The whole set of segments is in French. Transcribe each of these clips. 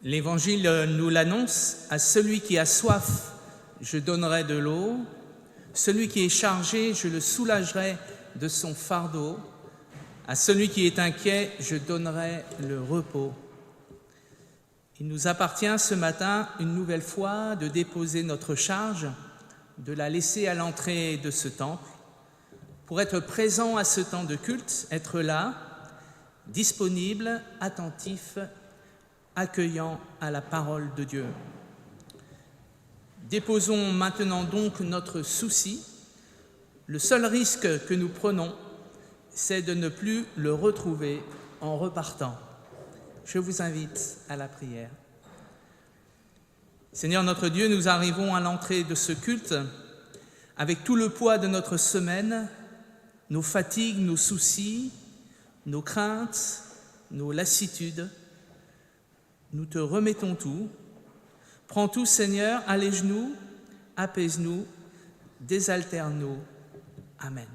L'Évangile nous l'annonce: à celui qui a soif, je donnerai de l'eau, celui qui est chargé, je le soulagerai de son fardeau, à celui qui est inquiet, je donnerai le repos. Il nous appartient ce matin, une nouvelle fois, de déposer notre charge, de la laisser à l'entrée de ce temple, pour être présent à ce temps de culte, être là, disponible, attentif, accueillant à la parole de Dieu. Déposons maintenant donc notre souci. Le seul risque que nous prenons, c'est de ne plus le retrouver en repartant. Je vous invite à la prière. Seigneur notre Dieu, nous arrivons à l'entrée de ce culte avec tout le poids de notre semaine, nos fatigues, nos soucis, nos craintes, nos lassitudes. Nous te remettons tout. Prends tout, Seigneur, allège-nous, apaise-nous, désaltère-nous. Amen.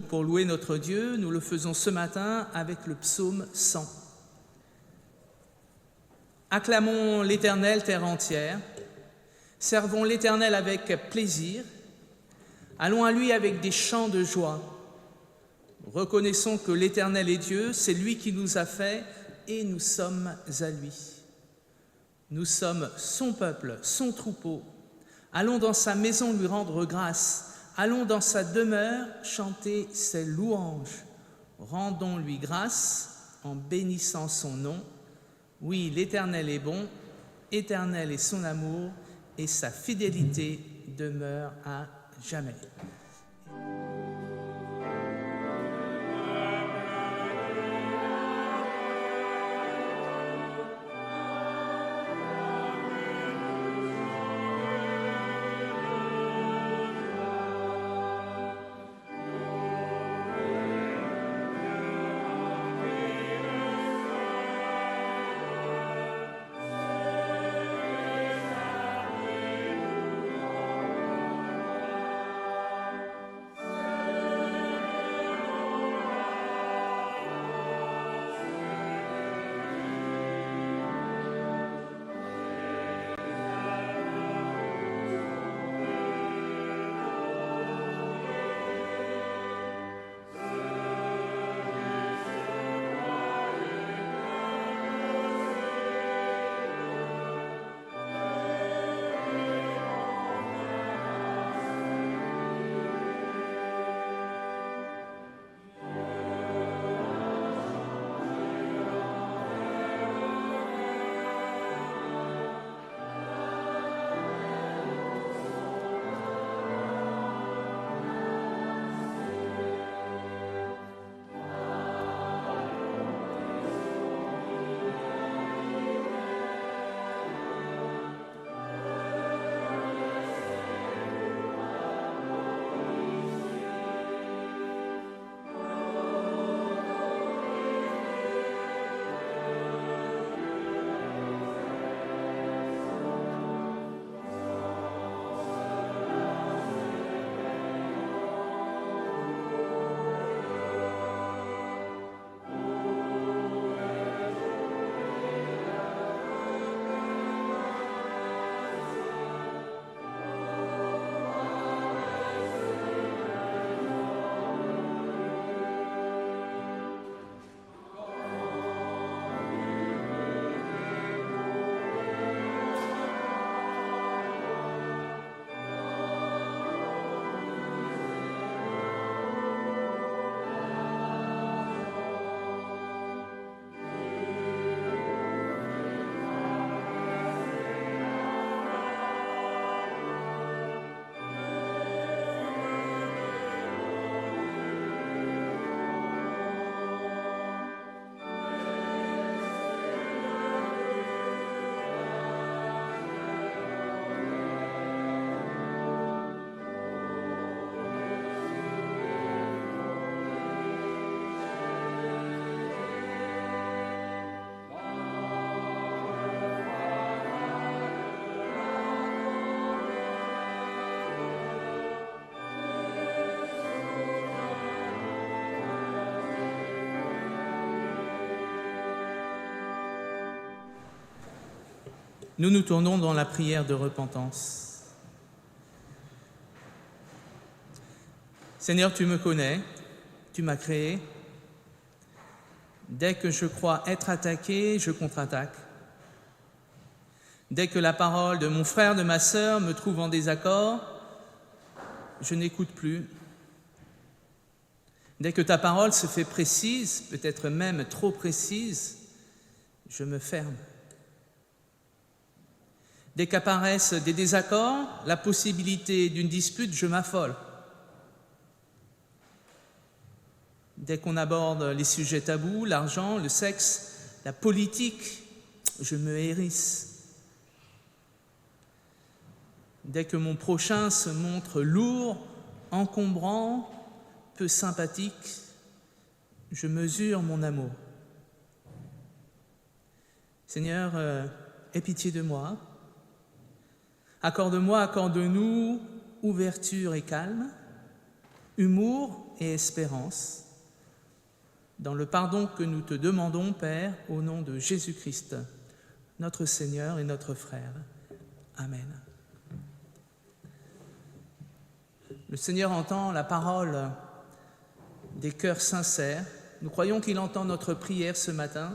Pour louer notre Dieu, nous le faisons ce matin avec le psaume 100. Acclamons l'Éternel, terre entière. Servons l'Éternel avec plaisir. Allons à lui avec des chants de joie. Reconnaissons que l'Éternel est Dieu, c'est lui qui nous a fait et nous sommes à lui. Nous sommes son peuple, son troupeau. Allons dans sa maison lui rendre grâce. Allons dans sa demeure chanter ses louanges. Rendons-lui grâce en bénissant son nom. Oui, l'Éternel est bon, éternel est son amour, et sa fidélité demeure à jamais. nous nous tournons dans la prière de repentance. Seigneur, tu me connais, tu m'as créé. Dès que je crois être attaqué, je contre-attaque. Dès que la parole de mon frère, de ma sœur me trouve en désaccord, je n'écoute plus. Dès que ta parole se fait précise, peut-être même trop précise, je me ferme. Dès qu'apparaissent des désaccords, la possibilité d'une dispute, je m'affole. Dès qu'on aborde les sujets tabous, l'argent, le sexe, la politique, je me hérisse. Dès que mon prochain se montre lourd, encombrant, peu sympathique, je mesure mon amour. Seigneur, aie pitié de moi. Accorde-nous ouverture et calme, humour et espérance, dans le pardon que nous te demandons, Père, au nom de Jésus-Christ, notre Seigneur et notre frère. Amen. Le Seigneur entend la parole des cœurs sincères. Nous croyons qu'il entend notre prière ce matin.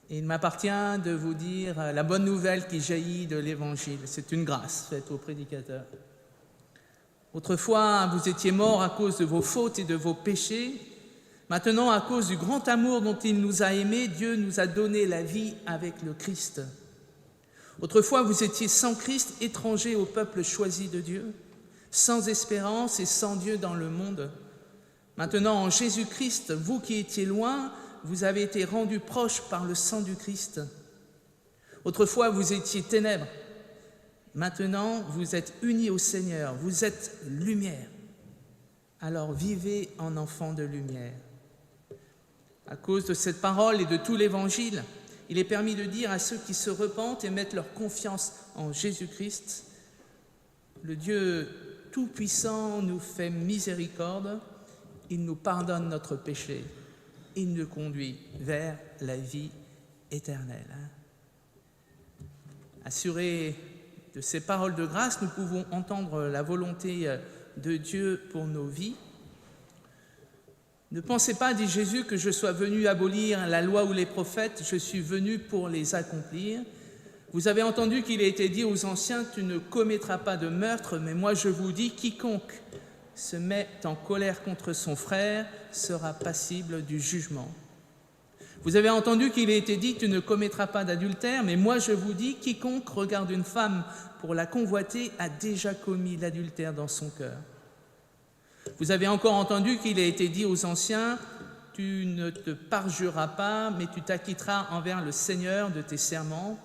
Et il m'appartient de vous dire la bonne nouvelle qui jaillit de l'Évangile. C'est une grâce faite au prédicateur. Autrefois, vous étiez morts à cause de vos fautes et de vos péchés. Maintenant, à cause du grand amour dont il nous a aimés, Dieu nous a donné la vie avec le Christ. Autrefois, vous étiez sans Christ, étrangers au peuple choisi de Dieu, sans espérance et sans Dieu dans le monde. Maintenant, en Jésus-Christ, vous qui étiez loin, vous avez été rendus proches par le sang du Christ. Autrefois, vous étiez ténèbres. Maintenant, vous êtes unis au Seigneur. Vous êtes lumière. Alors, vivez en enfants de lumière. À cause de cette parole et de tout l'Évangile, il est permis de dire à ceux qui se repentent et mettent leur confiance en Jésus-Christ, le Dieu Tout-Puissant nous fait miséricorde, il nous pardonne notre péché. Il nous conduit vers la vie éternelle. Assurés de ces paroles de grâce, nous pouvons entendre la volonté de Dieu pour nos vies. Ne pensez pas, dit Jésus, que je sois venu abolir la loi ou les prophètes, je suis venu pour les accomplir. Vous avez entendu qu'il a été dit aux anciens, tu ne commettras pas de meurtre, mais moi je vous dis, quiconque se met en colère contre son frère sera passible du jugement. Vous avez entendu qu'il a été dit « Tu ne commettras pas d'adultère », mais moi je vous dis, quiconque regarde une femme pour la convoiter a déjà commis l'adultère dans son cœur. Vous avez encore entendu qu'il a été dit aux anciens « Tu ne te parjureras pas, mais tu t'acquitteras envers le Seigneur de tes serments ».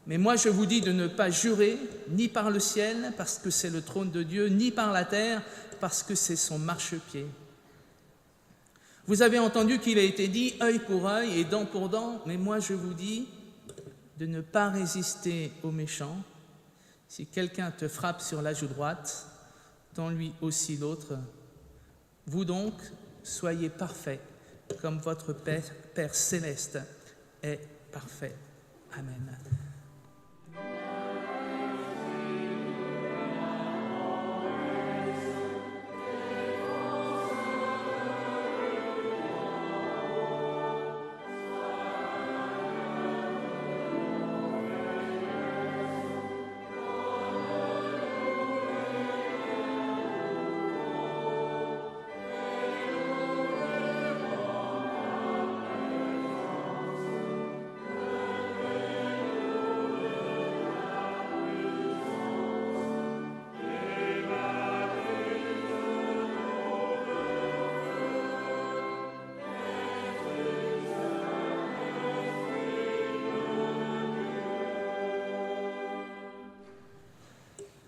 Mais moi je vous dis de ne pas jurer, ni par le ciel, parce que c'est le trône de Dieu, ni par la terre, parce que c'est son marchepied. Vous avez entendu qu'il a été dit œil pour œil et dent pour dent, mais moi je vous dis de ne pas résister aux méchants. Si quelqu'un te frappe sur la joue droite, tends-lui aussi l'autre. Vous donc, soyez parfaits, comme votre Père céleste est parfait. Amen.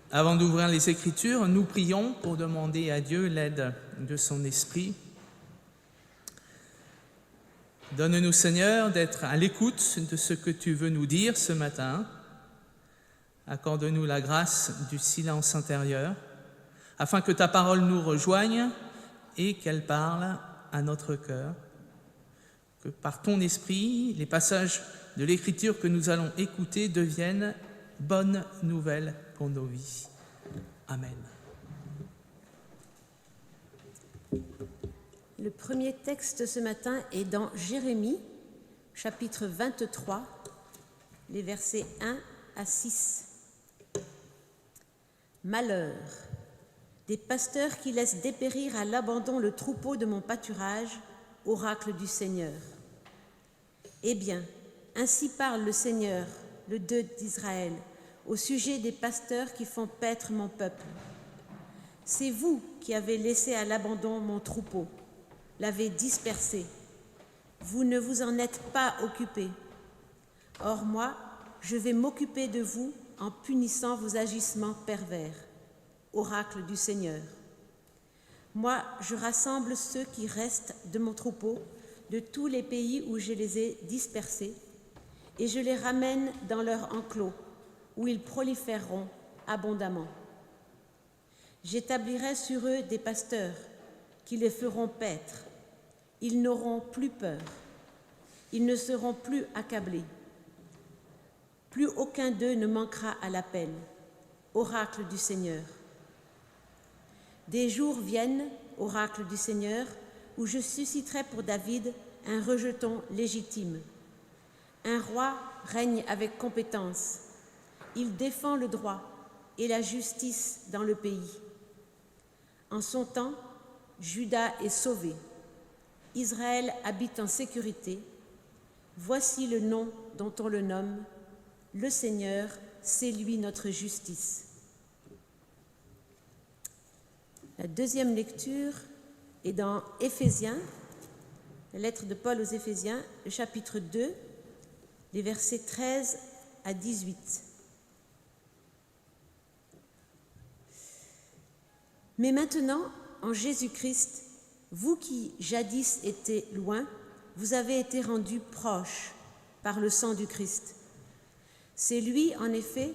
Avant d'ouvrir les Écritures, nous prions pour demander à Dieu l'aide de son Esprit. Donne-nous, Seigneur, d'être à l'écoute de ce que tu veux nous dire ce matin. Accorde-nous la grâce du silence intérieur, afin que ta parole nous rejoigne et qu'elle parle à notre cœur. Que par ton Esprit, les passages de l'Écriture que nous allons écouter devienne bonne nouvelle pour nos vies. Amen. Le premier texte ce matin est dans Jérémie, chapitre 23, les versets 1 à 6. Malheur des pasteurs qui laissent dépérir à l'abandon le troupeau de mon pâturage, oracle du Seigneur. Eh bien, ainsi parle le Seigneur, le Dieu d'Israël, au sujet des pasteurs qui font paître mon peuple. C'est vous qui avez laissé à l'abandon mon troupeau, l'avez dispersé. Vous ne vous en êtes pas occupés. Or moi, je vais m'occuper de vous en punissant vos agissements pervers, oracle du Seigneur. Moi, je rassemble ceux qui restent de mon troupeau de tous les pays où je les ai dispersés, et je les ramène dans leur enclos, où ils proliféreront abondamment. J'établirai sur eux des pasteurs qui les feront paître. Ils n'auront plus peur. Ils ne seront plus accablés. Plus aucun d'eux ne manquera à l'appel, oracle du Seigneur. Des jours viennent, oracle du Seigneur, où je susciterai pour David un rejeton légitime. Un roi règne avec compétence. Il défend le droit et la justice dans le pays. En son temps, Juda est sauvé. Israël habite en sécurité. Voici le nom dont on le nomme. Le Seigneur, c'est lui notre justice. La deuxième lecture est dans Éphésiens, la lettre de Paul aux Éphésiens, le chapitre 2, les versets 13 à 18. Mais maintenant, en Jésus-Christ, vous qui jadis étiez loin, vous avez été rendus proches par le sang du Christ. C'est lui, en effet,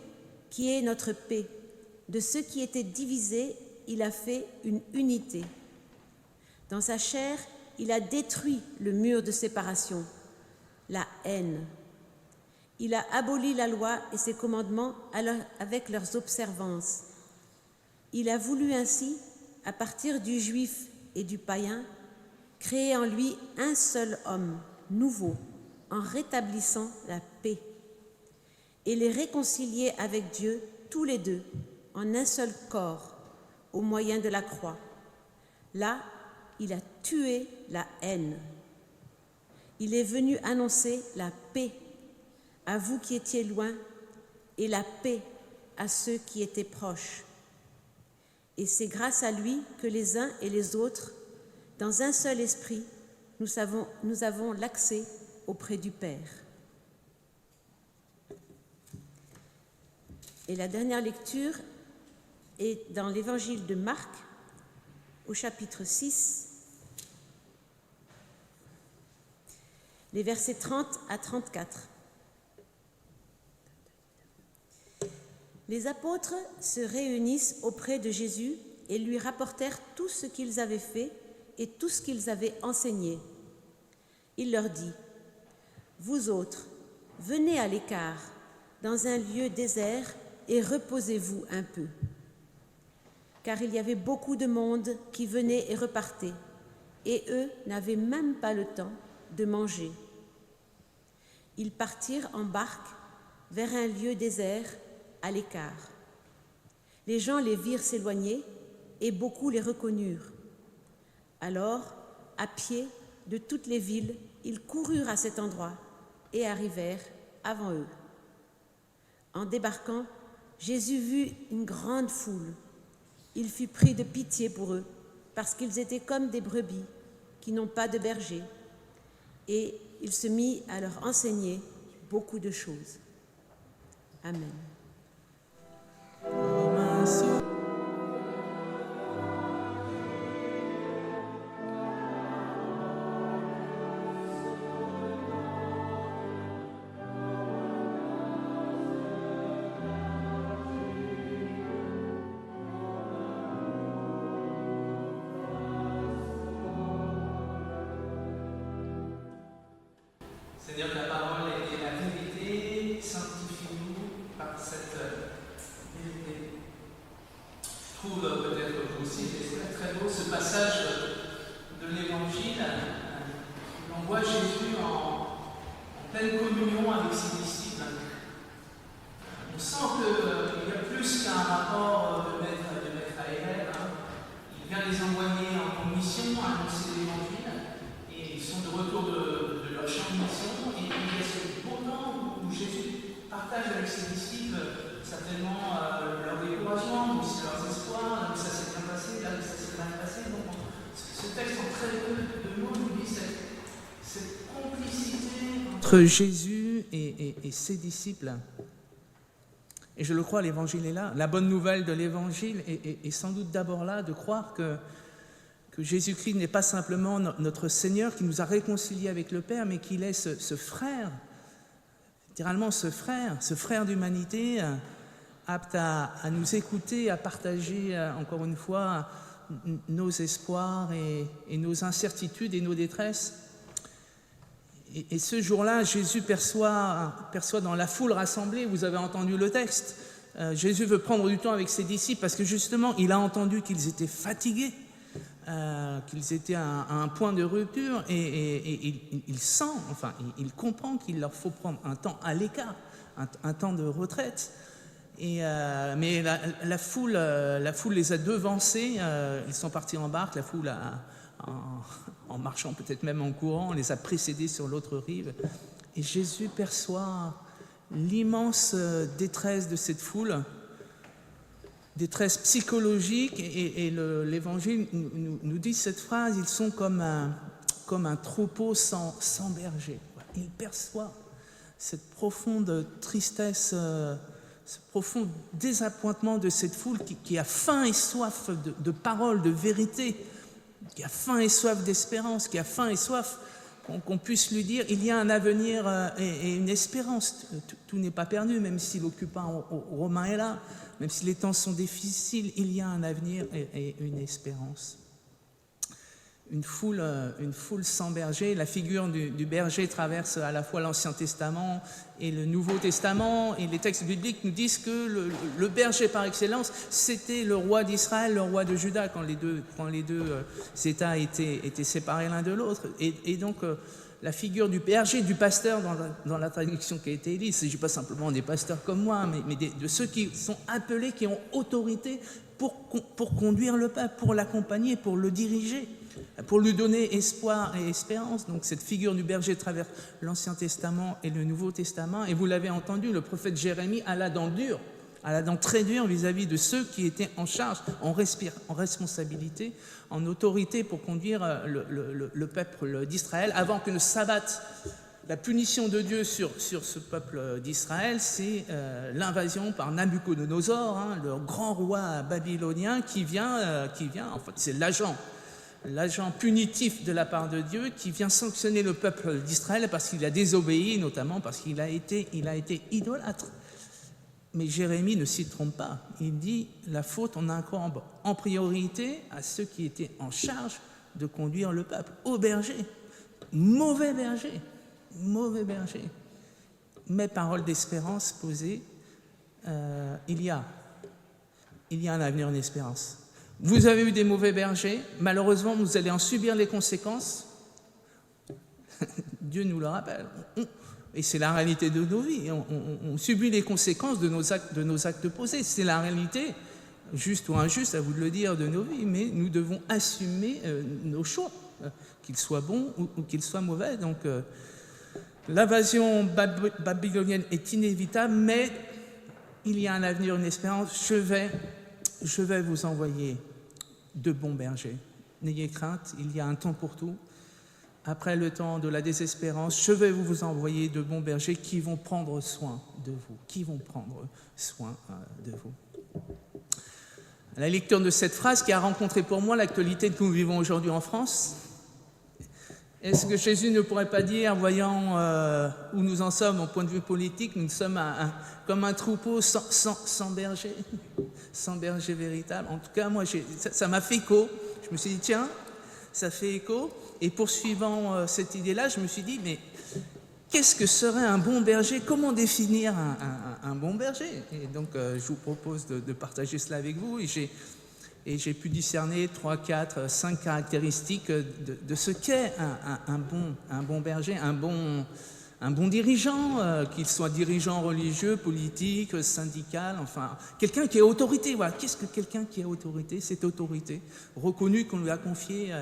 qui est notre paix. De ceux qui étaient divisés, il a fait une unité. Dans sa chair, il a détruit le mur de séparation, la haine. Il a aboli la loi et ses commandements avec leurs observances. Il a voulu ainsi, à partir du juif et du païen, créer en lui un seul homme, nouveau, en rétablissant la paix, et les réconcilier avec Dieu, tous les deux, en un seul corps, au moyen de la croix. Là, il a tué la haine. Il est venu annoncer la paix à vous qui étiez loin et la paix à ceux qui étaient proches. Et c'est grâce à lui que les uns et les autres, dans un seul esprit, nous avons l'accès auprès du Père. Et la dernière lecture est dans l'évangile de Marc, au chapitre 6, les versets 30 à 34. Les apôtres se réunissent auprès de Jésus et lui rapportèrent tout ce qu'ils avaient fait et tout ce qu'ils avaient enseigné. Il leur dit : « Vous autres, venez à l'écart, dans un lieu désert, et reposez-vous un peu. » Car il y avait beaucoup de monde qui venait et repartait, et eux n'avaient même pas le temps de manger. Ils partirent en barque vers un lieu désert, à l'écart. Les gens les virent s'éloigner et beaucoup les reconnurent. Alors, à pied de toutes les villes, ils coururent à cet endroit et arrivèrent avant eux. En débarquant, Jésus vit une grande foule. Il fut pris de pitié pour eux, parce qu'ils étaient comme des brebis qui n'ont pas de berger, et il se mit à leur enseigner beaucoup de choses. Amen. Seigneur, ta parole est la vérité. on voit Jésus en pleine communion avec ses disciples. On sent qu'il y a plus qu'un rapport de maître à élève. Il vient les envoyer en mission, annoncer l'évangile, et ils sont de retour de leur champ de mission. Et il y a ce beau temps où Jésus partage avec ses disciples certainement leur découragement, mais aussi leurs espoirs, là où ça s'est bien passé, là où ça s'est mal passé. Donc, ce texte en très peu de mots nous dit cette complicité entre Jésus et ses disciples. Et je le crois, l'évangile est là. La bonne nouvelle de l'évangile est sans doute d'abord là, de croire que Jésus-Christ n'est pas simplement notre Seigneur qui nous a réconciliés avec le Père, mais qu'il est ce frère, littéralement ce frère d'humanité, apte à nous écouter, à partager, encore une fois, nos espoirs et nos incertitudes et nos détresses. Et ce jour-là, Jésus perçoit dans la foule rassemblée, vous avez entendu le texte, Jésus veut prendre du temps avec ses disciples parce que justement, il a entendu qu'ils étaient fatigués, qu'ils étaient à un point de rupture et il sent, enfin, il comprend qu'il leur faut prendre un temps à l'écart, un temps de retraite. Mais la foule les a devancés, ils sont partis en barque, la foule en marchant, peut-être même en courant, on les a précédés sur l'autre rive. Et Jésus perçoit l'immense détresse de cette foule, détresse psychologique, et l'Évangile nous dit cette phrase, ils sont comme un troupeau sans berger. Il perçoit cette profonde tristesse, ce profond désappointement de cette foule qui a faim et soif de paroles, de vérité, qui a faim et soif d'espérance, qui a faim et soif qu'on puisse lui dire il y a un avenir et une espérance. Tout n'est pas perdu, même si l'occupant romain est là, même si les temps sont difficiles, il y a un avenir et une espérance. Une foule sans berger. La figure du berger traverse à la fois l'Ancien Testament et le Nouveau Testament, et les textes bibliques nous disent que le berger par excellence, c'était le roi d'Israël, le roi de Juda, quand les deux États étaient séparés l'un de l'autre. Et donc, la figure du berger, du pasteur, dans la traduction qui a été élue, il ne s'agit pas simplement des pasteurs comme moi, mais de ceux qui sont appelés, qui ont autorité pour conduire le peuple, pour l'accompagner, pour le diriger, pour lui donner espoir et espérance. Donc cette figure du berger traverse l'Ancien Testament et le Nouveau Testament. Et vous l'avez entendu, le prophète Jérémie a la dent dure, a la dent très dure vis-à-vis de ceux qui étaient en charge, en responsabilité, en autorité pour conduire le peuple d'Israël, avant que ne s'abatte la punition de Dieu sur ce peuple d'Israël. C'est l'invasion par Nabuchodonosor, le grand roi babylonien qui vient, en fait, c'est l'agent punitif de la part de Dieu qui vient sanctionner le peuple d'Israël parce qu'il a désobéi, notamment parce qu'il a été idolâtre. Mais Jérémie ne s'y trompe pas. Il dit la faute, on incombe en priorité à ceux qui étaient en charge de conduire le peuple, aux bergers. Mauvais berger. Mes paroles d'espérance posées, il y a un avenir, une espérance. Vous avez eu des mauvais bergers, malheureusement, vous allez en subir les conséquences. Dieu nous le rappelle. Et c'est la réalité de nos vies. On subit les conséquences de nos actes posés. C'est la réalité, juste ou injuste, à vous de le dire, de nos vies. Mais nous devons assumer nos choix, qu'ils soient bons ou qu'ils soient mauvais. Donc, l'invasion babylonienne est inévitable, mais il y a un avenir, une espérance. Je vais vous envoyer de bons bergers. N'ayez crainte, il y a un temps pour tout. Après le temps de la désespérance, je vais vous envoyer de bons bergers qui vont prendre soin de vous. À la lecture de cette phrase qui a rencontré pour moi l'actualité que nous vivons aujourd'hui en France, est-ce que Jésus ne pourrait pas dire, voyant où nous en sommes au point de vue politique, nous sommes comme un troupeau sans berger, sans berger véritable. En tout cas, moi, ça m'a fait écho. Je me suis dit, tiens, ça fait écho. Et poursuivant cette idée-là, je me suis dit, mais qu'est-ce que serait un bon berger? Comment définir un bon berger? Et donc, je vous propose de partager cela avec vous. Et Et j'ai pu discerner 3, 4, 5 caractéristiques de ce qu'est un bon berger, un bon dirigeant, qu'il soit dirigeant religieux, politique, syndical, enfin, quelqu'un qui a autorité. Voilà. Qu'est-ce que quelqu'un qui a autorité? Cette autorité reconnue qu'on lui a confiée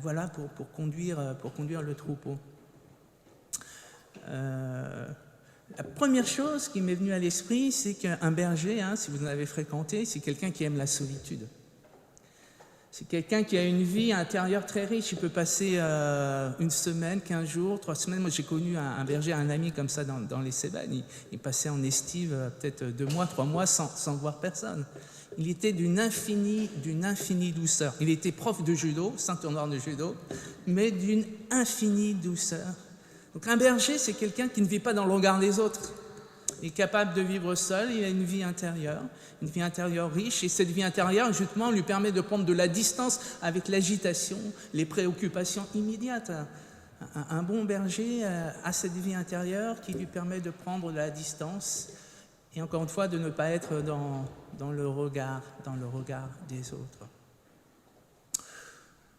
voilà, pour conduire le troupeau. La première chose qui m'est venue à l'esprit, c'est qu'un berger, si vous en avez fréquenté, c'est quelqu'un qui aime la solitude. C'est quelqu'un qui a une vie intérieure très riche. Il peut passer une semaine, 15 jours, 3 semaines. Moi, j'ai connu un berger, un ami comme ça dans les Cévennes. Il passait en estive peut-être 2 mois, 3 mois sans voir personne. Il était d'une infinie douceur. Il était prof de judo, ceinture noire de judo, mais d'une infinie douceur. Donc un berger, c'est quelqu'un qui ne vit pas dans le regard des autres. Il est capable de vivre seul, il a une vie intérieure riche, et cette vie intérieure, justement, lui permet de prendre de la distance avec l'agitation, les préoccupations immédiates. Un bon berger a cette vie intérieure qui lui permet de prendre de la distance, et encore une fois, de ne pas être dans le regard des autres.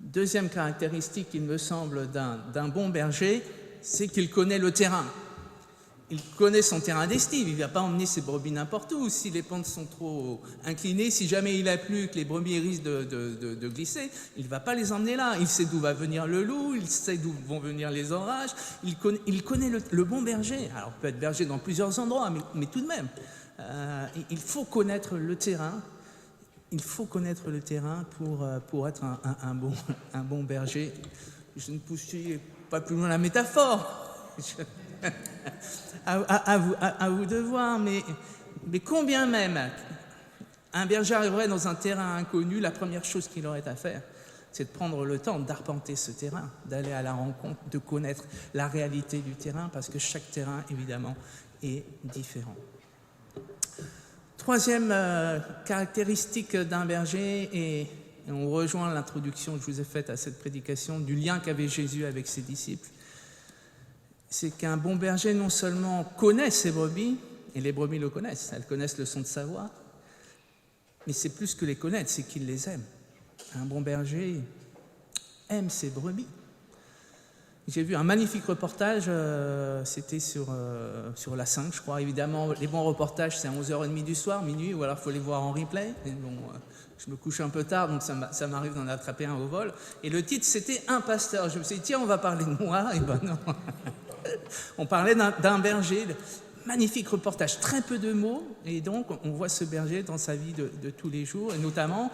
Deuxième caractéristique, il me semble, d'un bon berger, c'est qu'il connaît le terrain. Il connaît son terrain d'estive, il ne va pas emmener ses brebis n'importe où. Si les pentes sont trop inclinées, si jamais il a plu, que les brebis risquent de glisser, il ne va pas les emmener là. Il sait d'où va venir le loup, il sait d'où vont venir les orages. Il connaît le bon berger. Alors, il peut être berger dans plusieurs endroits, mais tout de même, il faut connaître le terrain. Il faut connaître le terrain pour être un bon berger. Je ne poursuis pas plus loin la métaphore. À vous de voir, mais combien même un berger arriverait dans un terrain inconnu, la première chose qu'il aurait à faire, c'est de prendre le temps d'arpenter ce terrain, d'aller à la rencontre, de connaître la réalité du terrain, parce que chaque terrain, évidemment, est différent. Troisième caractéristique d'un berger, et on rejoint l'introduction que je vous ai faite à cette prédication, du lien qu'avait Jésus avec ses disciples, c'est qu'un bon berger non seulement connaît ses brebis, et les brebis le connaissent, elles connaissent le son de sa voix, mais c'est plus que les connaître, c'est qu'il les aime. Un bon berger aime ses brebis. J'ai vu un magnifique reportage, c'était sur la 5, je crois. Évidemment, les bons reportages, c'est à 11h30 du soir, minuit, ou alors il faut les voir en replay. Et bon, je me couche un peu tard, donc ça m'arrive d'en attraper un au vol. Et le titre, c'était « Un pasteur ». Je me suis dit, tiens, on va parler de moi. Et ben non. On parlait d'un berger. Magnifique reportage, très peu de mots, et donc on voit ce berger dans sa vie de tous les jours, et notamment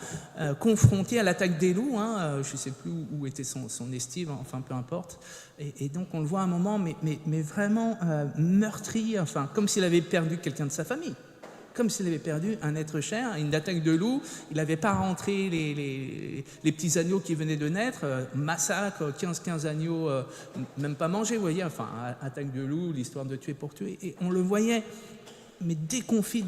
confronté à l'attaque des loups, je ne sais plus où était son estive, enfin peu importe, et donc on le voit à un moment, mais vraiment meurtri, enfin comme s'il avait perdu quelqu'un de sa famille, comme s'il avait perdu un être cher, une attaque de loup, il n'avait pas rentré les petits agneaux qui venaient de naître, massacre, 15 agneaux, même pas mangés, vous voyez, enfin, attaque de loup, l'histoire de tuer pour tuer, et on le voyait, mais déconfit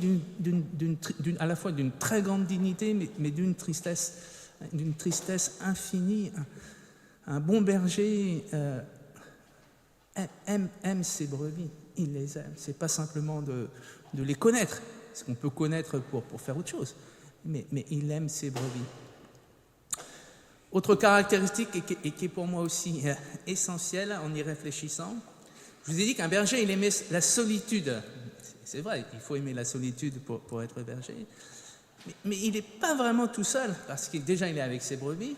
à la fois d'une très grande dignité, mais d'une tristesse infinie. Un bon berger aime ses brebis, il les aime, c'est pas simplement de les connaître, ce qu'on peut connaître pour faire autre chose, mais il aime ses brebis. Autre caractéristique, et qui est pour moi aussi essentielle en y réfléchissant, je vous ai dit qu'un berger, il aimait la solitude. C'est vrai, il faut aimer la solitude pour être berger, mais il n'est pas vraiment tout seul, parce que déjà il est avec ses brebis,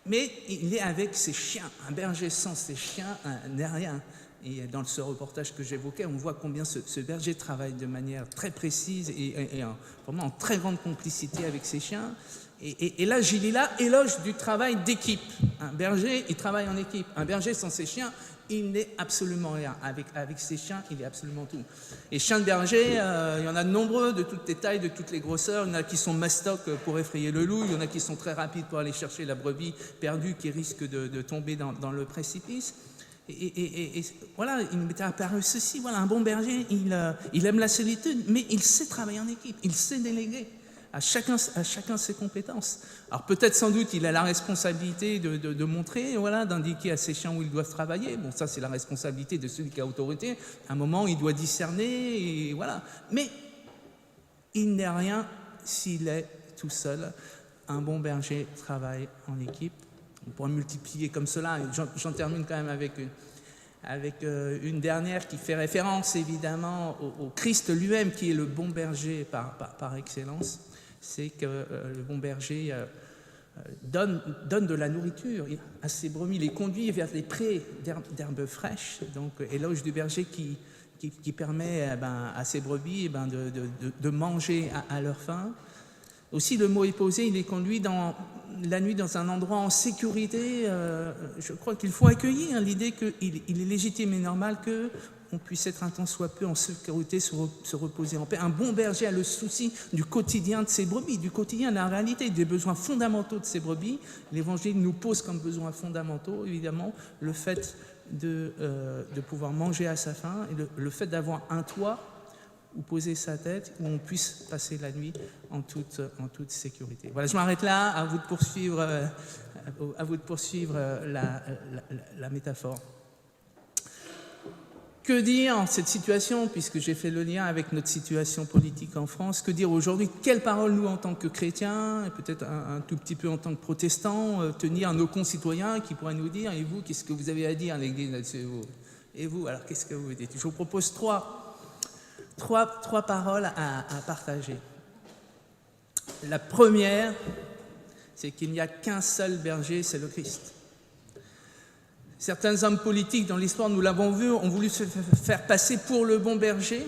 mais il est avec ses chiens. Un berger sans ses chiens n'est rien. Et dans ce reportage que j'évoquais, on voit combien ce berger travaille de manière très précise et vraiment en très grande complicité avec ses chiens. Et là, Gilila éloge du travail d'équipe. Un berger, il travaille en équipe. Un berger sans ses chiens, il n'est absolument rien. Avec ses chiens, il est absolument tout. Et chiens de berger, il y en a de nombreux, de toutes les tailles, de toutes les grosseurs. Il y en a qui sont mastoc pour effrayer le loup. Il y en a qui sont très rapides pour aller chercher la brebis perdue qui risque de tomber dans le précipice. Et voilà, il m'était apparu ceci, voilà, un bon berger, il aime la solitude, mais il sait travailler en équipe, il sait déléguer, à chacun ses compétences. Alors peut-être sans doute il a la responsabilité de montrer, voilà, d'indiquer à ses chiens où ils doivent travailler, bon ça c'est la responsabilité de celui qui a autorité, à un moment il doit discerner, et voilà. Mais il n'est rien s'il est tout seul, un bon berger travaille en équipe. On pourrait multiplier comme cela. J'en termine quand même avec une dernière qui fait référence évidemment au Christ lui-même, qui est le bon berger par excellence. C'est que le bon berger donne de la nourriture à ses brebis, les conduit vers des prés d'herbes fraîches. Donc, éloge du berger qui permet à ses brebis de manger à leur faim. Aussi, le mot est posé, il est conduit la nuit dans un endroit en sécurité. Je crois qu'il faut accueillir l'idée qu'il est légitime et normal qu'on puisse être un tant soit peu en sécurité, se reposer en paix. Un bon berger a le souci du quotidien de ses brebis, du quotidien de la réalité, des besoins fondamentaux de ses brebis. L'Évangile nous pose comme besoins fondamentaux, évidemment, le fait de pouvoir manger à sa faim et le fait d'avoir un toit où poser sa tête, où on puisse passer la nuit en toute sécurité. Voilà, je m'arrête là, à vous de poursuivre la métaphore. Que dire en cette situation, puisque j'ai fait le lien avec notre situation politique en France, que dire aujourd'hui? Quelle parole nous, en tant que chrétiens, et peut-être un tout petit peu en tant que protestants, tenir à nos concitoyens qui pourraient nous dire, et vous, qu'est-ce que vous avez à dire à l'Église là-dessus? Et vous, alors qu'est-ce que vous dites? Je vous propose trois paroles à partager. La première, c'est qu'il n'y a qu'un seul berger, c'est le Christ. Certains hommes politiques dans l'histoire, nous l'avons vu, ont voulu se faire passer pour le bon berger.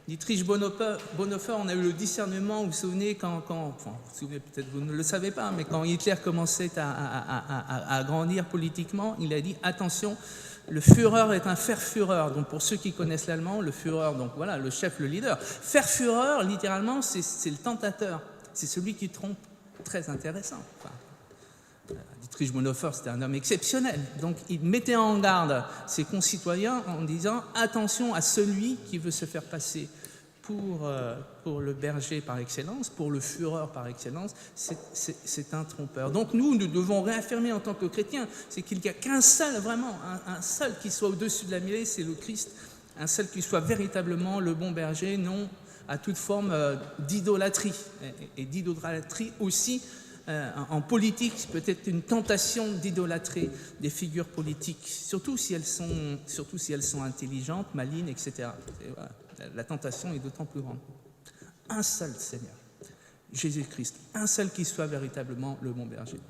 Dietrich Bonhoeffer, on a eu le discernement, vous vous souvenez, vous vous souvenez, peut-être vous ne le savez pas, mais quand Hitler commençait à grandir politiquement, il a dit « Attention, le Führer est un Verführer ». Donc pour ceux qui connaissent l'allemand, le Führer, donc voilà, le chef, le leader. Verführer, littéralement, c'est le tentateur, c'est celui qui trompe. Très intéressant. Dietrich Bonhoeffer, c'était un homme exceptionnel. Donc, il mettait en garde ses concitoyens en disant « Attention à celui qui veut se faire passer pour le berger par excellence, pour le Führer par excellence, c'est un trompeur. » Donc, nous devons réaffirmer en tant que chrétiens, c'est qu'il n'y a qu'un seul, vraiment, un seul qui soit au-dessus de la mêlée, c'est le Christ. Un seul qui soit véritablement le bon berger, non à toute forme d'idolâtrie. Et d'idolâtrie aussi, en politique, peut-être une tentation d'idolâtrer des figures politiques, surtout si elles sont intelligentes, malignes, etc. Voilà, la tentation est d'autant plus grande. Un seul Seigneur, Jésus-Christ, un seul qui soit véritablement le bon berger.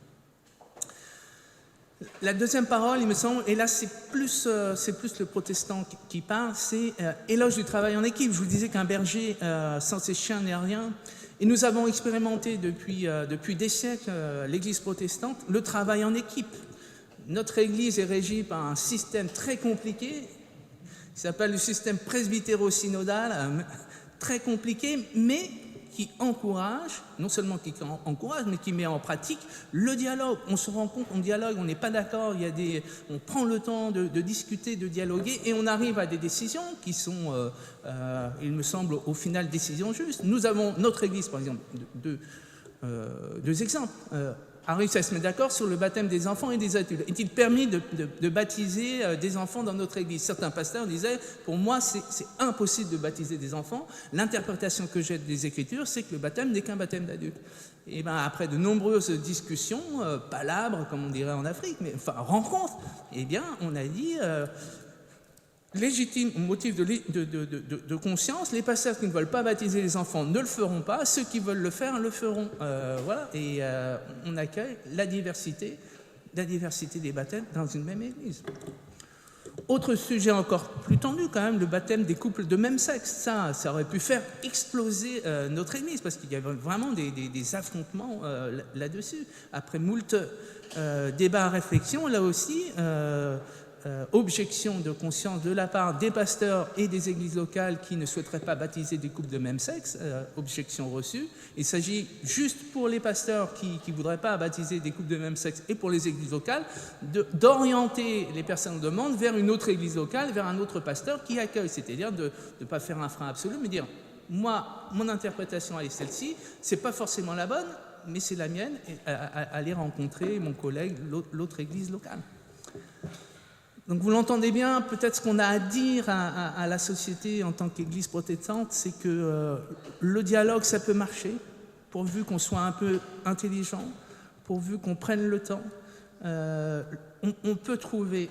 La deuxième parole, il me semble, et là c'est plus le protestant qui parle, c'est éloge du travail en équipe. Je vous disais qu'un berger sans ses chiens n'est rien. Et nous avons expérimenté depuis des siècles, l'Église protestante, le travail en équipe. Notre Église est régie par un système très compliqué, qui s'appelle le système presbytéro-synodal, très compliqué, mais qui encourage, non seulement qui encourage, mais qui met en pratique le dialogue. On se rend compte, on dialogue, on n'est pas d'accord, on prend le temps de discuter, de dialoguer, et on arrive à des décisions qui sont, il me semble, au final, décisions justes. Nous avons notre Église, par exemple, deux exemples, a réussi à se mettre d'accord sur le baptême des enfants et des adultes. Est-il permis de baptiser des enfants dans notre Église? Certains pasteurs disaient, pour moi, c'est impossible de baptiser des enfants. L'interprétation que j'ai des Écritures, c'est que le baptême n'est qu'un baptême d'adulte. Et bien, après de nombreuses discussions, palabres, comme on dirait en Afrique, mais enfin, rencontres, eh bien, on a dit... légitime motif de conscience, les pasteurs qui ne veulent pas baptiser les enfants ne le feront pas, ceux qui veulent le faire le feront. Voilà. Et on accueille la diversité des baptêmes dans une même église. Autre sujet encore plus tendu quand même, le baptême des couples de même sexe. Ça aurait pu faire exploser notre église parce qu'il y avait vraiment des affrontements là-dessus. Après moult débats, réflexions, là aussi... objection de conscience de la part des pasteurs et des églises locales qui ne souhaiteraient pas baptiser des couples de même sexe, objection reçue. Il s'agit juste pour les pasteurs qui ne voudraient pas baptiser des couples de même sexe et pour les églises locales d'orienter les personnes en demande vers une autre église locale, vers un autre pasteur qui accueille, c'est-à-dire de ne pas faire un frein absolu, mais dire moi, mon interprétation est celle-ci, c'est pas forcément la bonne, mais c'est la mienne, et aller rencontrer mon collègue, l'autre église locale. Donc vous l'entendez bien, peut-être ce qu'on a à dire à la société en tant qu'Église protestante, c'est que le dialogue, ça peut marcher, pourvu qu'on soit un peu intelligent, pourvu qu'on prenne le temps, on peut trouver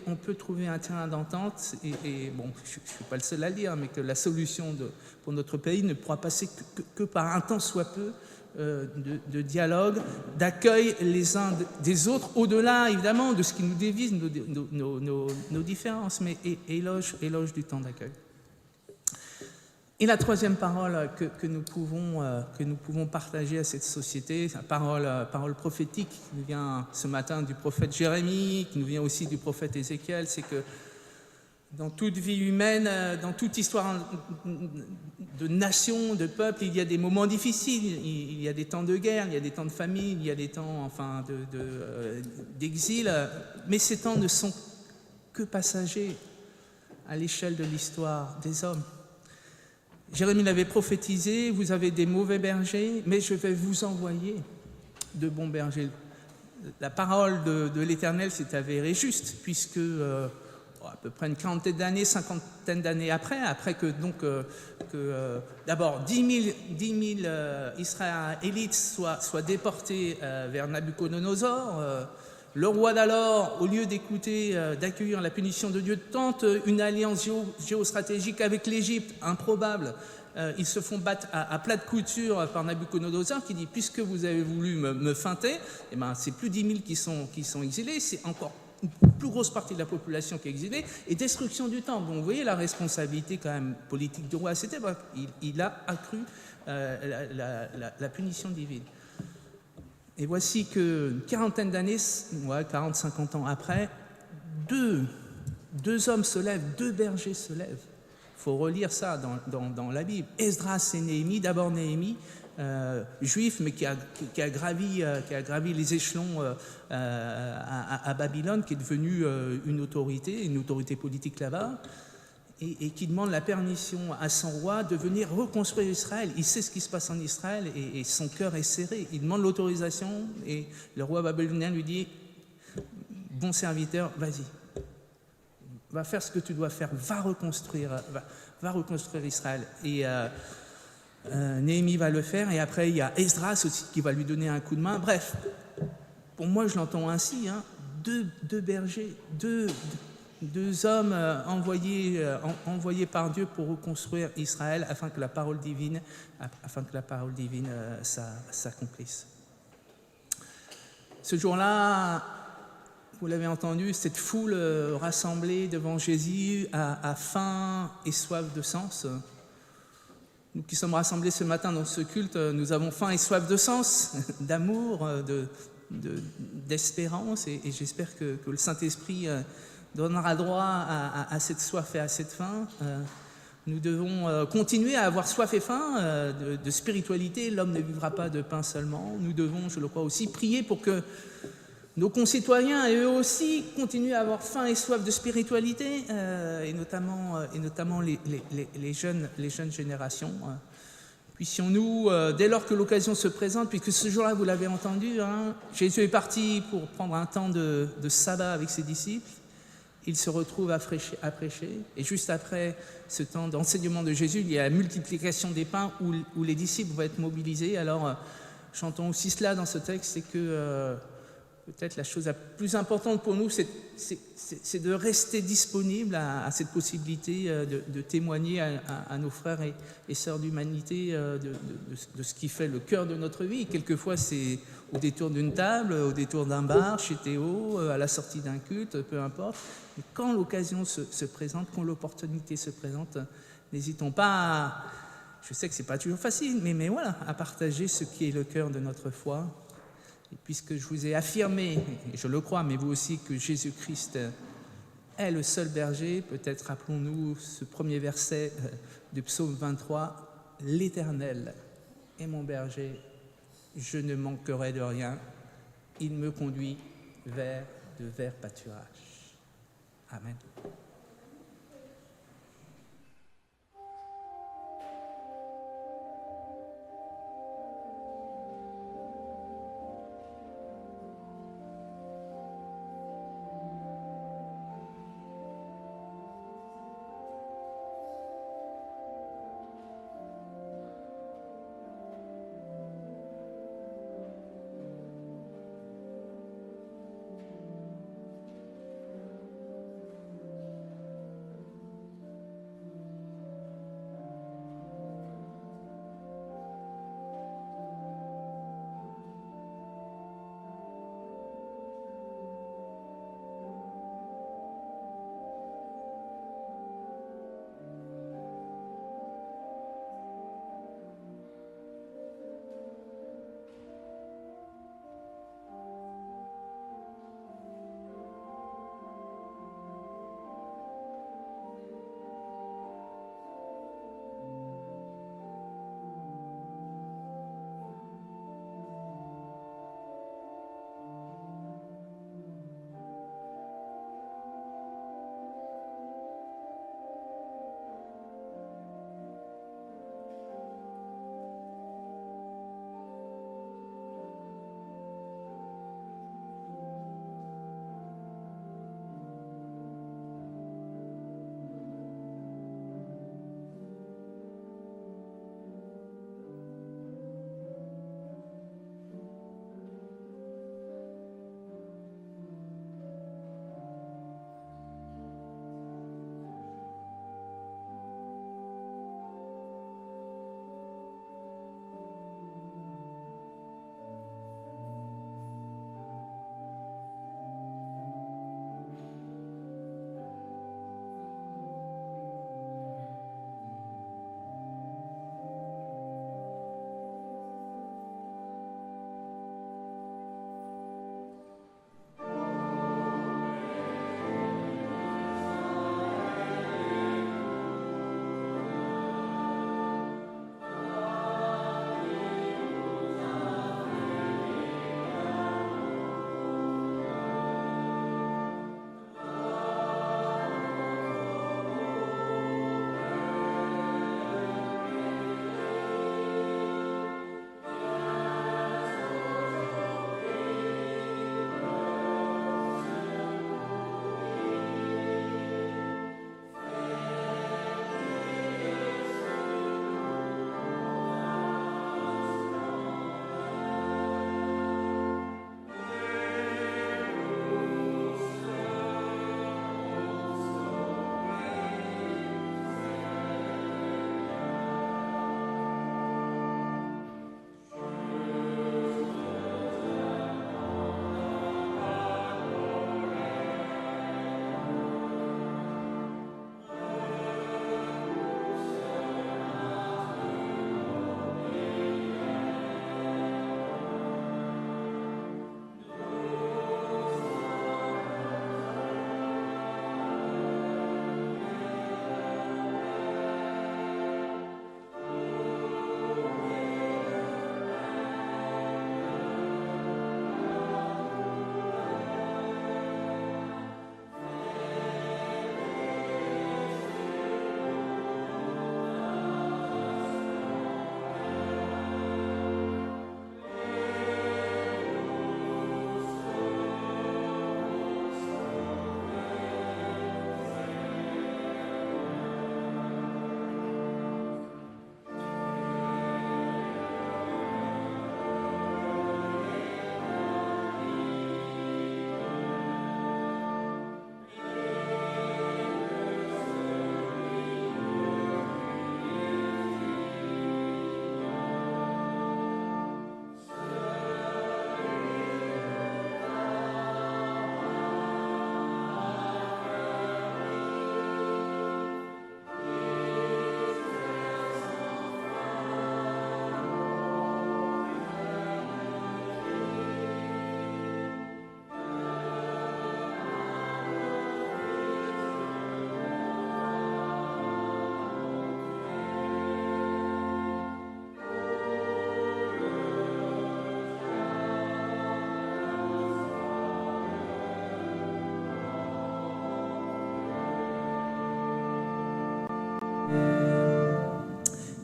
un terrain d'entente. Et bon, je ne suis pas le seul à le dire, mais que la solution pour notre pays ne pourra passer que par un tant soit peu de dialogue, d'accueil les uns des autres, au-delà évidemment de ce qui nous divise, nos différences, mais éloge du temps d'accueil. Et la troisième parole que nous pouvons partager à cette société, la parole prophétique qui nous vient ce matin du prophète Jérémie, qui nous vient aussi du prophète Ézéchiel, c'est que dans toute vie humaine, dans toute histoire de nation, de peuple, il y a des moments difficiles, il y a des temps de guerre, il y a des temps de famine, il y a des temps d'exil, mais ces temps ne sont que passagers à l'échelle de l'histoire des hommes. Jérémie l'avait prophétisé, vous avez des mauvais bergers, mais je vais vous envoyer de bons bergers. La parole de l'Éternel s'est avérée juste, puisque à peu près une quarantaine d'années, cinquantaine d'années après que d'abord 10 000 Israélites soient déportés vers Nabuchodonosor, le roi d'alors, au lieu d'accueillir la punition de Dieu, tente une alliance géostratégique avec l'Égypte, improbable. Ils se font battre à plat de couture par Nabuchodonosor qui dit « Puisque vous avez voulu me feinter, eh ben, c'est plus 10 000 qui sont exilés, c'est encore une plus grosse partie de la population qui est exilée, et destruction du temple. » Donc vous voyez la responsabilité quand même politique du roi à cette époque. Il a accru la punition divine. Et voici qu'une quarantaine d'années, 40-50 ans après, deux hommes se lèvent, deux bergers se lèvent. Il faut relire ça dans la Bible. Esdras et Néhémie, d'abord Néhémie, juif, mais qui a gravi les échelons à Babylone, qui est devenu une autorité politique là-bas, et qui demande la permission à son roi de venir reconstruire Israël. Il sait ce qui se passe en Israël et son cœur est serré. Il demande l'autorisation et le roi babylonien lui dit « Bon serviteur, vas-y, va faire ce que tu dois faire, va reconstruire Israël. » Et Néhémie va le faire, et après il y a Esdras aussi qui va lui donner un coup de main. Bref, pour moi je l'entends ainsi, hein, deux bergers, deux hommes envoyés par Dieu pour reconstruire Israël afin que la parole divine s'accomplisse. Ce jour-là, vous l'avez entendu, cette foule rassemblée devant Jésus a faim et soif de sens. Nous qui sommes rassemblés ce matin dans ce culte, nous avons faim et soif de sens, d'amour, d'espérance, et j'espère que le Saint-Esprit donnera droit à cette soif et à cette faim. Nous devons continuer à avoir soif et faim de spiritualité. L'homme ne vivra pas de pain seulement. Nous devons, je le crois aussi, prier pour que nos concitoyens, et eux aussi, continuent à avoir faim et soif de spiritualité, et notamment les jeunes générations. Puissions-nous, dès lors que l'occasion se présente, puisque ce jour-là, vous l'avez entendu, hein, Jésus est parti pour prendre un temps de sabbat avec ses disciples. Il se retrouve à prêcher, et juste après ce temps d'enseignement de Jésus, il y a la multiplication des pains où les disciples vont être mobilisés. Alors, j'entends aussi cela dans ce texte, c'est que peut-être la chose la plus importante pour nous, c'est de rester disponible à cette possibilité de témoigner à nos frères et sœurs d'humanité de ce qui fait le cœur de notre vie. Quelquefois, c'est au détour d'une table, au détour d'un bar, chez Théo, à la sortie d'un culte, peu importe. Mais quand l'occasion se présente, quand l'opportunité se présente, n'hésitons pas je sais que ce n'est pas toujours facile, mais voilà, à partager ce qui est le cœur de notre foi. Et puisque je vous ai affirmé, et je le crois, mais vous aussi, que Jésus-Christ est le seul berger, peut-être rappelons-nous ce premier verset du psaume 23, « L'Éternel est mon berger, je ne manquerai de rien, il me conduit vers de verts pâturages. » Amen.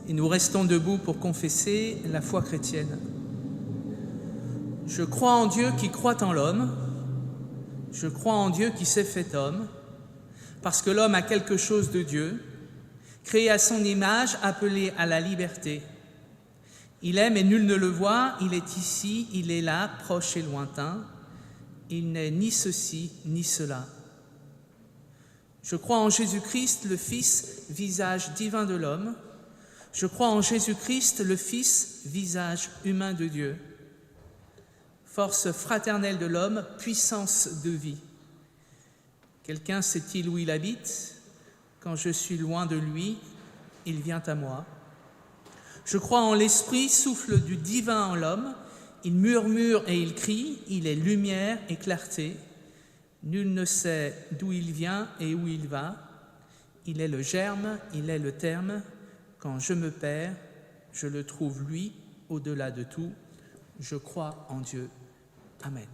et nous restons debout pour confesser la foi chrétienne. Je crois en Dieu qui croit en l'homme. Je crois en Dieu qui s'est fait homme, parce que l'homme a quelque chose de Dieu, créé à son image, appelé à la liberté. Il est, mais nul ne le voit, il est ici, il est là, proche et lointain. Il n'est ni ceci, ni cela. Je crois en Jésus-Christ, le Fils, visage divin de l'homme. Je crois en Jésus-Christ, le Fils, visage humain de Dieu. Force fraternelle de l'homme, puissance de vie. Quelqu'un sait-il où il habite? Quand je suis loin de lui, il vient à moi. Je crois en l'Esprit, souffle du divin en l'homme. Il murmure et il crie, il est lumière et clarté. Nul ne sait d'où il vient et où il va. Il est le germe, il est le terme. Quand je me perds, je le trouve lui, au-delà de tout. Je crois en Dieu. Amen.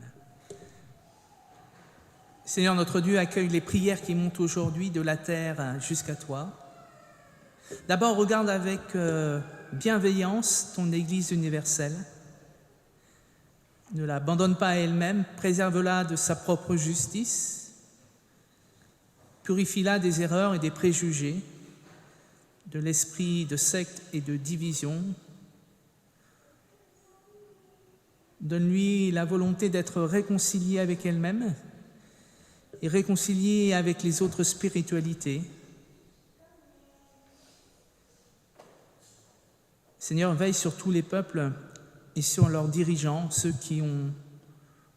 Seigneur notre Dieu, accueille les prières qui montent aujourd'hui de la terre jusqu'à toi. D'abord, regarde avec bienveillance ton Église universelle. Ne l'abandonne pas à elle-même, préserve-la de sa propre justice, purifie-la des erreurs et des préjugés, de l'esprit de secte et de division. Donne-lui la volonté d'être réconciliée avec elle-même et réconciliée avec les autres spiritualités. Seigneur, veille sur tous les peuples et sur leurs dirigeants, ceux qui ont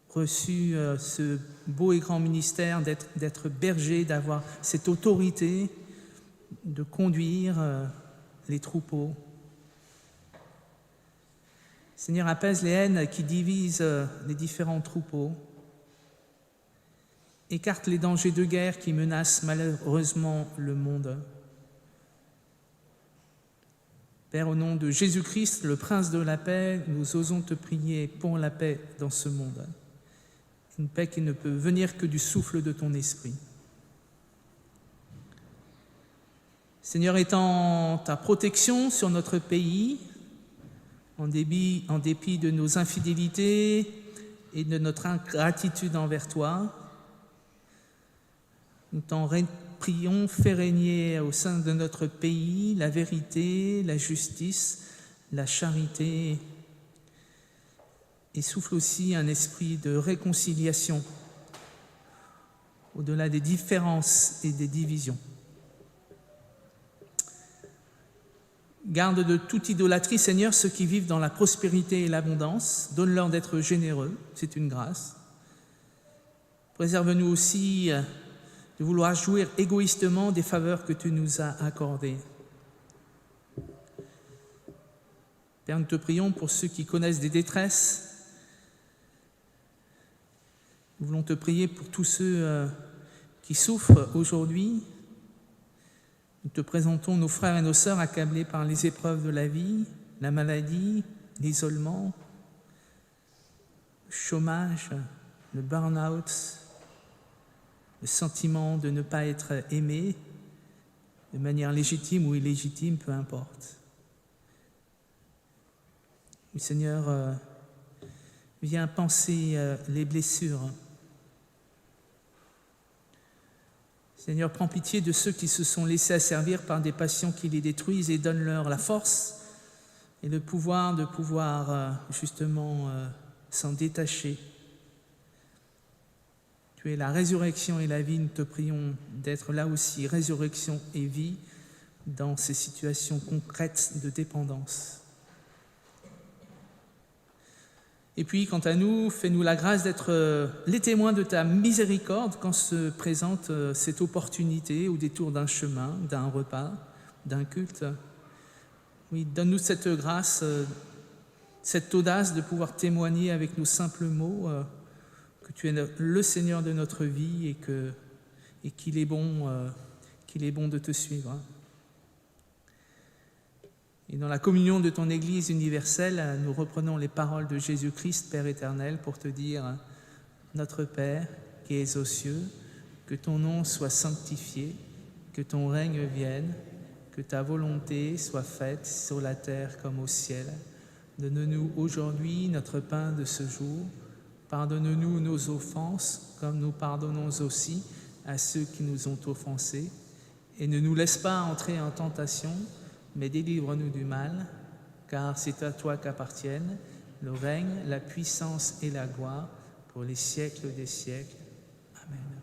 reçu ce beau et grand ministère d'être bergers, d'avoir cette autorité de conduire les troupeaux. Seigneur, apaise les haines qui divisent les différents troupeaux. Écarte les dangers de guerre qui menacent malheureusement le monde. Père, au nom de Jésus-Christ, le Prince de la paix, nous osons te prier pour la paix dans ce monde. Une paix qui ne peut venir que du souffle de ton esprit. Seigneur, étends ta protection sur notre pays, en dépit de nos infidélités et de notre ingratitude envers toi. Nous t'en prions, fais régner au sein de notre pays la vérité, la justice, la charité, et souffle aussi un esprit de réconciliation au-delà des différences et des divisions. Garde de toute idolâtrie, Seigneur, ceux qui vivent dans la prospérité et l'abondance. Donne-leur d'être généreux, c'est une grâce. Préserve-nous aussi de vouloir jouir égoïstement des faveurs que tu nous as accordées. Père, nous te prions pour ceux qui connaissent des détresses. Nous voulons te prier pour tous ceux qui souffrent aujourd'hui. Nous te présentons nos frères et nos sœurs accablés par les épreuves de la vie, la maladie, l'isolement, le chômage, le burn-out, le sentiment de ne pas être aimé de manière légitime ou illégitime, peu importe. Le Seigneur vient panser les blessures. Seigneur, prends pitié de ceux qui se sont laissés asservir par des passions qui les détruisent et donne-leur la force et le pouvoir de pouvoir justement s'en détacher. Tu es la résurrection et la vie, nous te prions d'être là aussi, résurrection et vie, dans ces situations concrètes de dépendance. Et puis, quant à nous, fais-nous la grâce d'être les témoins de ta miséricorde quand se présente cette opportunité au détour d'un chemin, d'un repas, d'un culte. Oui, donne-nous cette grâce, cette audace de pouvoir témoigner avec nos simples mots que tu es le Seigneur de notre vie et qu'il est bon de te suivre. Et dans la communion de ton Église universelle, nous reprenons les paroles de Jésus-Christ, Père éternel, pour te dire « Notre Père, qui es aux cieux, que ton nom soit sanctifié, que ton règne vienne, que ta volonté soit faite sur la terre comme au ciel. Donne-nous aujourd'hui notre pain de ce jour. Pardonne-nous nos offenses, comme nous pardonnons aussi à ceux qui nous ont offensés. Et ne nous laisse pas entrer en tentation, mais délivre-nous du mal, car c'est à toi qu'appartiennent le règne, la puissance et la gloire pour les siècles des siècles. Amen.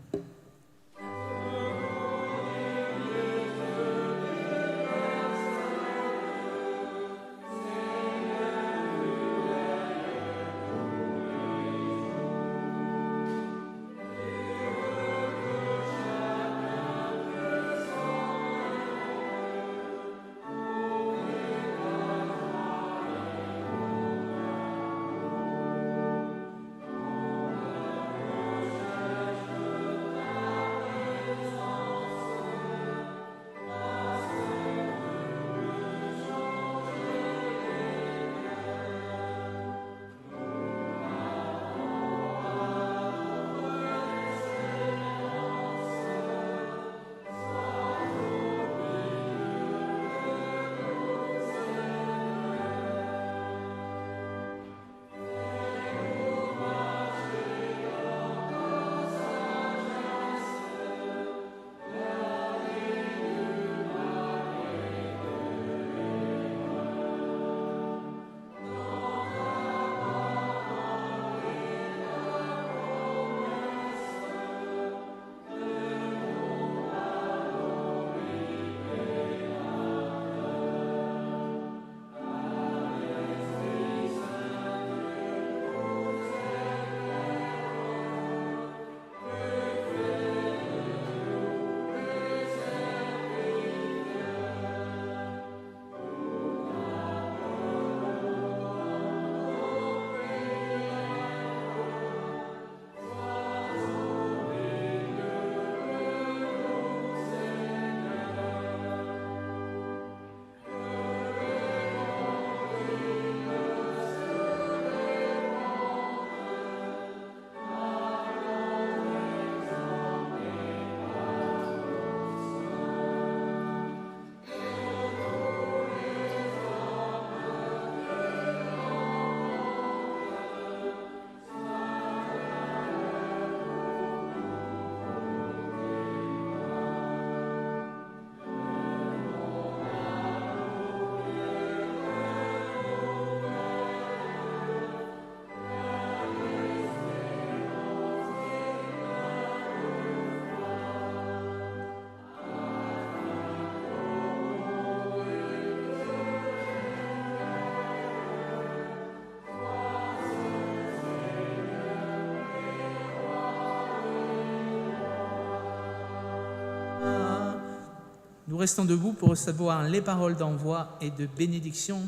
Nous restons debout pour recevoir les paroles d'envoi et de bénédiction.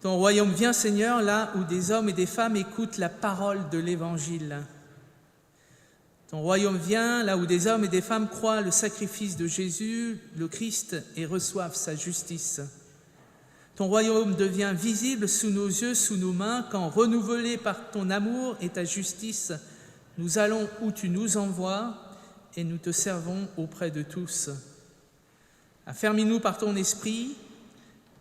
Ton royaume vient, Seigneur, là où des hommes et des femmes écoutent la parole de l'Évangile. Ton royaume vient là où des hommes et des femmes croient le sacrifice de Jésus, le Christ, et reçoivent sa justice. Ton royaume devient visible sous nos yeux, sous nos mains, quand, renouvelés par ton amour et ta justice, nous allons où tu nous envoies et nous te servons auprès de tous. Affermis-nous par ton esprit.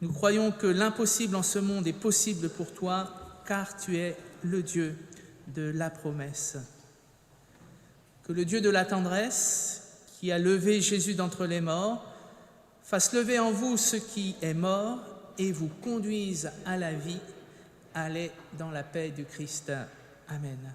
Nous croyons que l'impossible en ce monde est possible pour toi, car tu es le Dieu de la promesse. Que le Dieu de la tendresse, qui a levé Jésus d'entre les morts, fasse lever en vous ce qui est mort et vous conduise à la vie. Allez dans la paix du Christ. Amen.